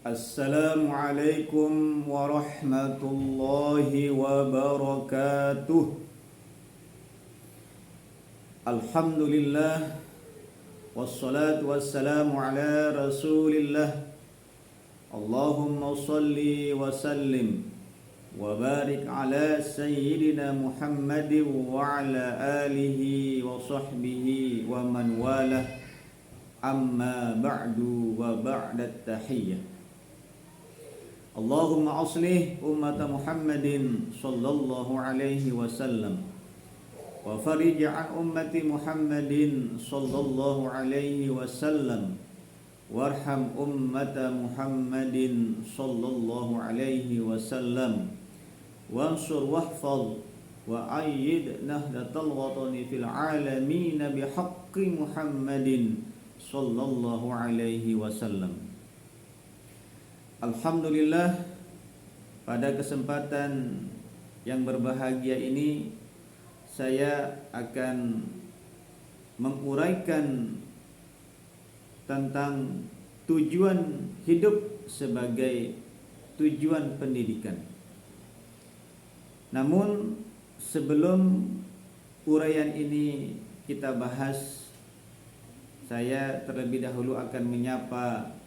Assalamualaikum warahmatullahi wabarakatuh. Alhamdulillah wassalatu wassalamu ala Rasulillah. Allahumma salli wa sallim wa barik ala sayyidina Muhammadin wa ala alihi wa sahbihi wa man walah. Amma ba'du wa ba'da tahiyyah. Allahumma aslih ummata Muhammadin sallallahu alaihi wasallam wa farij an ummati Muhammadin sallallahu alaihi wasallam warham ummata Muhammadin sallallahu alaihi wasallam wansur wahfaz wa ayyid nahdatal watani fil alamin bihaqqi Muhammadin sallallahu alaihi wasallam. Alhamdulillah, pada kesempatan yang berbahagia ini saya akan menguraikan tentang tujuan hidup sebagai tujuan pendidikan. Namun sebelum uraian ini kita bahas, saya terlebih dahulu akan menyapa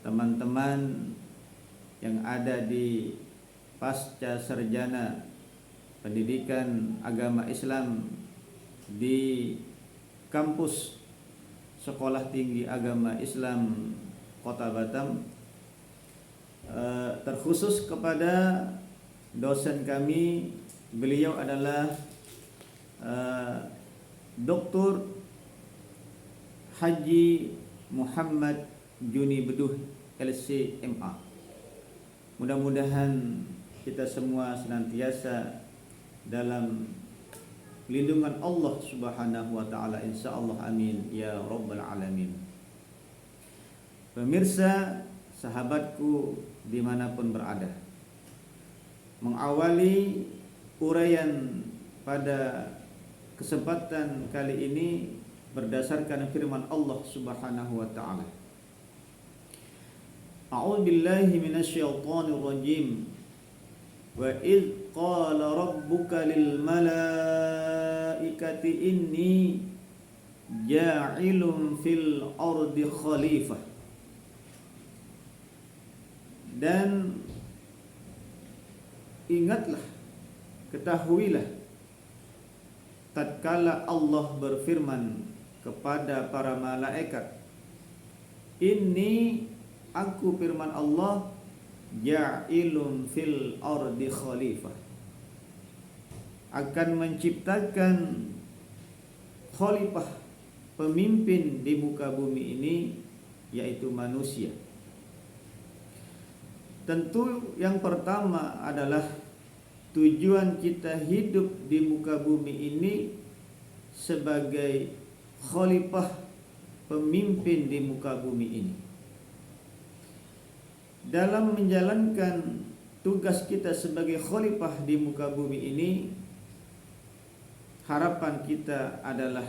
teman-teman yang ada di pasca sarjana pendidikan agama Islam di kampus Sekolah Tinggi Agama Islam Kota Batam, terkhusus kepada dosen kami. Beliau adalah Dr. Haji Muhammad Juni Beduh LCMA. Mudah-mudahan kita semua senantiasa dalam lindungan Allah Subhanahu wa taala, insyaallah, amin ya rabbal alamin. Pemirsa, sahabatku dimanapun berada, mengawali uraian pada kesempatan kali ini berdasarkan firman Allah Subhanahu wa taala. A'udzu billahi minasyaitonir rajim. Wa idz qala rabbuka lil malaikati inni ja'ilun fil ardi khalifah. Dan ingatlah, ketahuilah, tatkala Allah berfirman kepada para malaikat, ini aku, firman Allah, ja'ilun fil ardi khalifah, akan menciptakan khalifah, pemimpin di muka bumi ini, yaitu manusia. Tentu yang pertama adalah tujuan kita hidup di muka bumi ini sebagai khalifah, pemimpin di muka bumi ini. Dalam menjalankan tugas kita sebagai khalifah di muka bumi ini, harapan kita adalah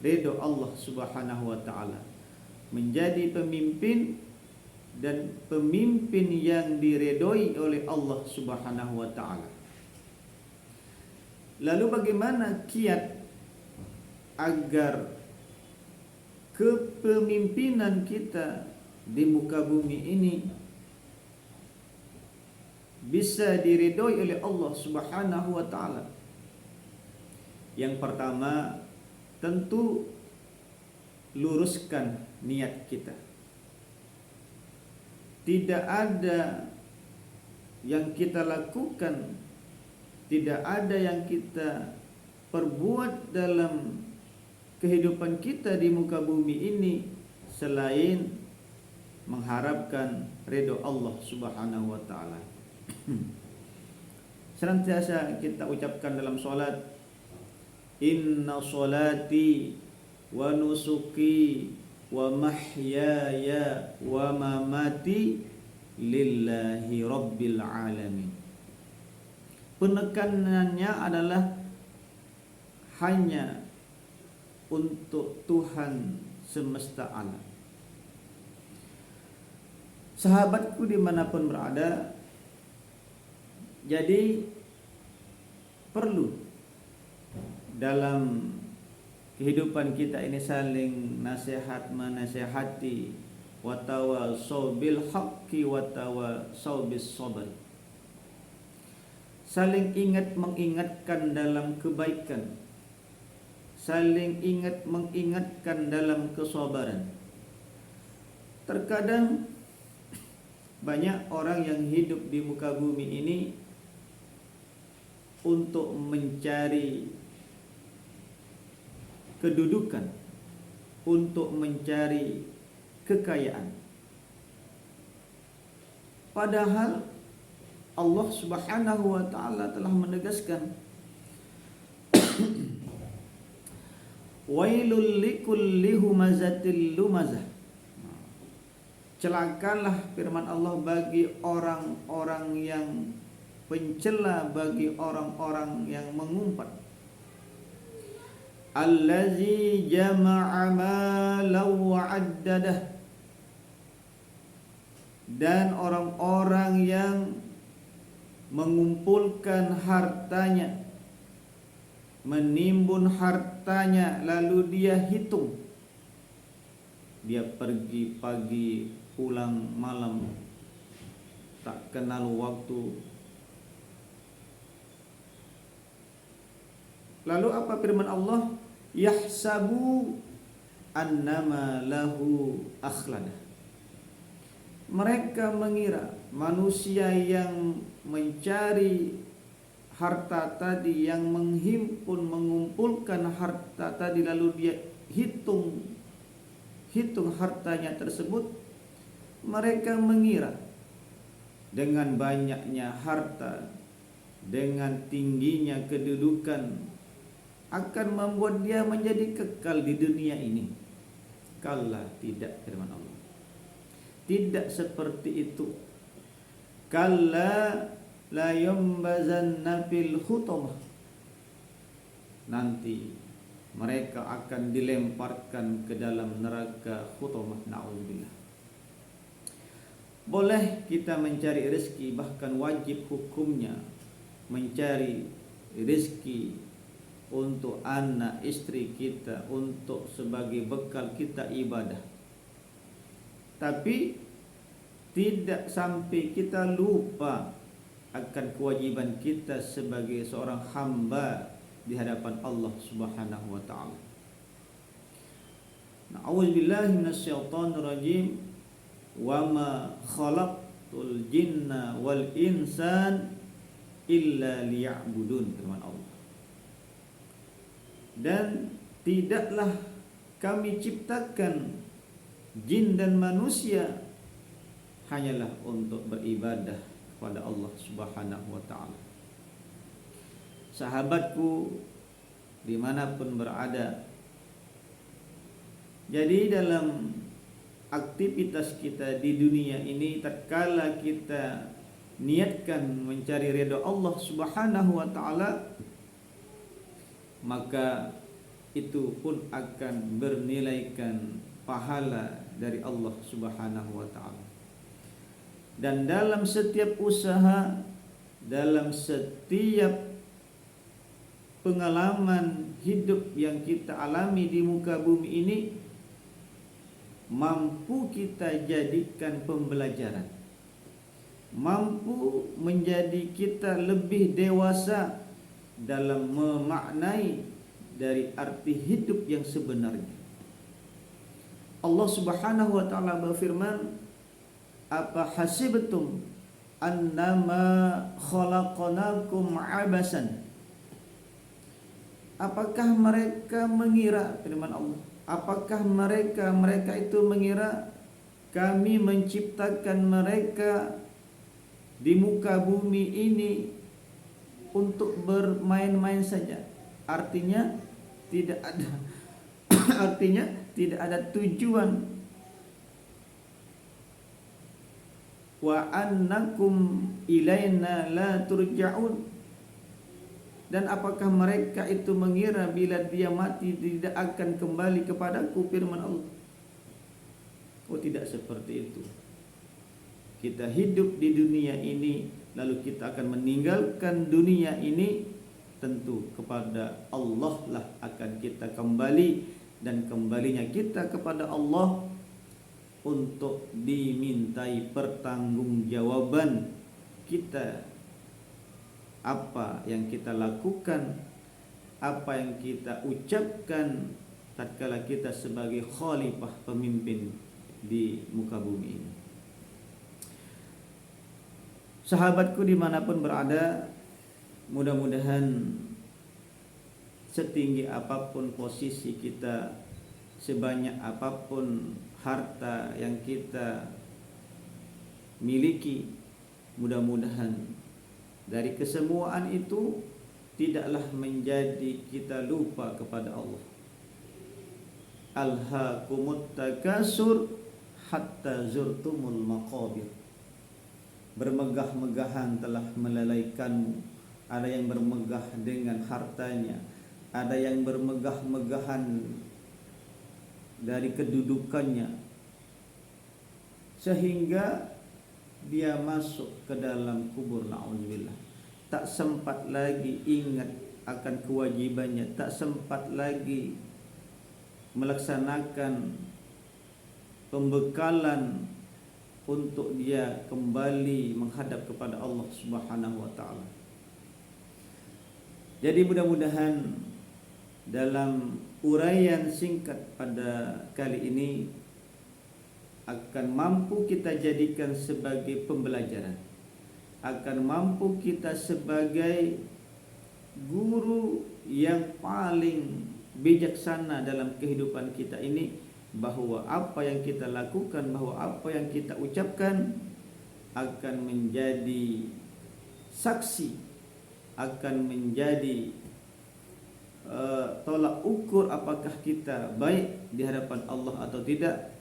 ridho Allah Subhanahu wa taala, menjadi pemimpin dan pemimpin yang diridhoi oleh Allah Subhanahu wa taala. Lalu bagaimana kiat agar kepemimpinan kita di muka bumi ini bisa diridhoi oleh Allah Subhanahu wa taala? Yang pertama, tentu luruskan niat kita. Tidak ada yang kita lakukan, tidak ada yang kita perbuat dalam kehidupan kita di muka bumi ini selain mengharapkan ridho Allah Subhanahu wa taala. Senantiasa kita ucapkan dalam salat, inna salati wa nusuki wa mahyaya wa mamati lillahi rabbil alamin. Penekanannya adalah hanya untuk Tuhan semesta alam. Sahabatku dimanapun berada, jadi perlu dalam kehidupan kita ini saling nasihat menasihati, wa tawasau bil haqqi wa tawasau bis sabr. Saling ingat mengingatkan dalam kebaikan, saling ingat mengingatkan dalam kesabaran. Terkadang banyak orang yang hidup di muka bumi ini untuk mencari kedudukan, untuk mencari kekayaan. Padahal Allah Subhanahu wa taala telah menegaskan, wailul likulli humazatil lumazah. Celakalah firman Allah bagi orang-orang yang pencela, bagi orang-orang yang mengumpat. Allazi jama'a malan wa 'addadah. Dan orang-orang yang mengumpulkan hartanya, menimbun hartanya, lalu dia hitung. Dia pergi pagi, pulang malam, tak kenal waktu. Lalu apa firman Allah? Yahsabu annama lahu akhladah. Mereka mengira, manusia yang mencari harta tadi, yang menghimpun, mengumpulkan harta tadi, lalu dia hitung hartanya tersebut, mereka mengira dengan banyaknya harta, dengan tingginya kedudukan akan membuat dia menjadi kekal di dunia ini. Kalla, tidak, firman Allah. Tidak seperti itu. Kalla la yumbazanna fil khutamah. Nanti mereka akan dilemparkan ke dalam neraka khutamah, na'udzubillah. Boleh kita mencari rezeki, bahkan wajib hukumnya mencari rezeki untuk anak istri kita, untuk sebagai bekal kita ibadah. Tapi tidak sampai kita lupa akan kewajiban kita sebagai seorang hamba di hadapan Allah Subhanahu wa taala. Na'udzubillahi minasyaitonir rajim. Wa ma khalaqtul jinna wal insan illa liya'budun, firman Allah. Dan tidaklah kami ciptakan jin dan manusia hanyalah untuk beribadah kepada Allah Subhanahu wa ta'ala. Sahabatku dimanapun berada, jadi dalam aktivitas kita di dunia ini, tatkala kita niatkan mencari ridha Allah Subhanahu wa ta'ala, maka itu pun akan bernilaikan pahala dari Allah Subhanahu wa ta'ala. Dan dalam setiap usaha, dalam setiap pengalaman hidup yang kita alami di muka bumi ini, mampu kita jadikan pembelajaran, mampu menjadi kita lebih dewasa dalam memaknai dari arti hidup yang sebenarnya. Allah Subhanahu wa ta'ala berfirman, apa hasibtum annama khalaqnakum abasan. Apakah mereka mengira, firman Allah, apakah mereka itu mengira kami menciptakan mereka di muka bumi ini untuk bermain-main saja? Artinya tidak ada artinya tidak ada tujuan. Wa annakum ilaina la turja'un. Dan apakah mereka itu mengira bila dia mati tidak akan kembali kepadaku, firman Allah. Oh, tidak seperti itu. kita hidup di dunia ini, lalu kita akan meninggalkan dunia ini, tentu kepada Allah lah akan kita kembali, dan kembalinya kita kepada Allah untuk dimintai pertanggungjawaban kita, apa yang kita lakukan, apa yang kita ucapkan tatkala kita sebagai khalifah, pemimpin di muka bumi ini. Sahabatku dimanapun berada, mudah-mudahan setinggi apapun posisi kita, sebanyak apapun harta yang kita miliki, mudah-mudahan dari kesemuaan itu tidaklah menjadi kita lupa kepada Allah. Alhaakumut takasur hatta zurtumul maqabir. Bermegah-megahan telah melalaikanmu. Ada yang bermegah dengan hartanya, ada yang bermegah-megahan dari kedudukannya, sehingga dia masuk ke dalam kubur, na'udzubillah. Tak sempat lagi ingat akan kewajibannya, tak sempat lagi melaksanakan pembekalan untuk dia kembali menghadap kepada Allah Subhanahu wa taala. Jadi mudah-mudahan dalam uraian singkat pada kali ini akan mampu kita jadikan sebagai pembelajaran, akan mampu kita sebagai guru yang paling bijaksana dalam kehidupan kita ini, bahwa apa yang kita lakukan, bahwa apa yang kita ucapkan akan menjadi saksi, akan menjadi tolak ukur apakah kita baik di hadapan Allah atau tidak.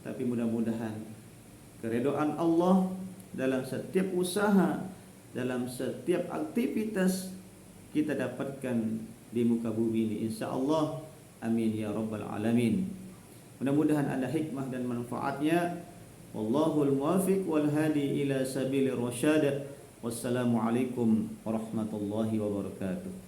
Tapi mudah-mudahan keridhaan Allah dalam setiap usaha, dalam setiap aktivitas kita dapatkan di muka bumi ini, insyaallah. Amin ya rabbal alamin. Mudah-mudahan ada hikmah dan manfaatnya. Wallahul muwaffiq wal hadi ila sabilir rasyad. Wassalamualaikum warahmatullahi wabarakatuh.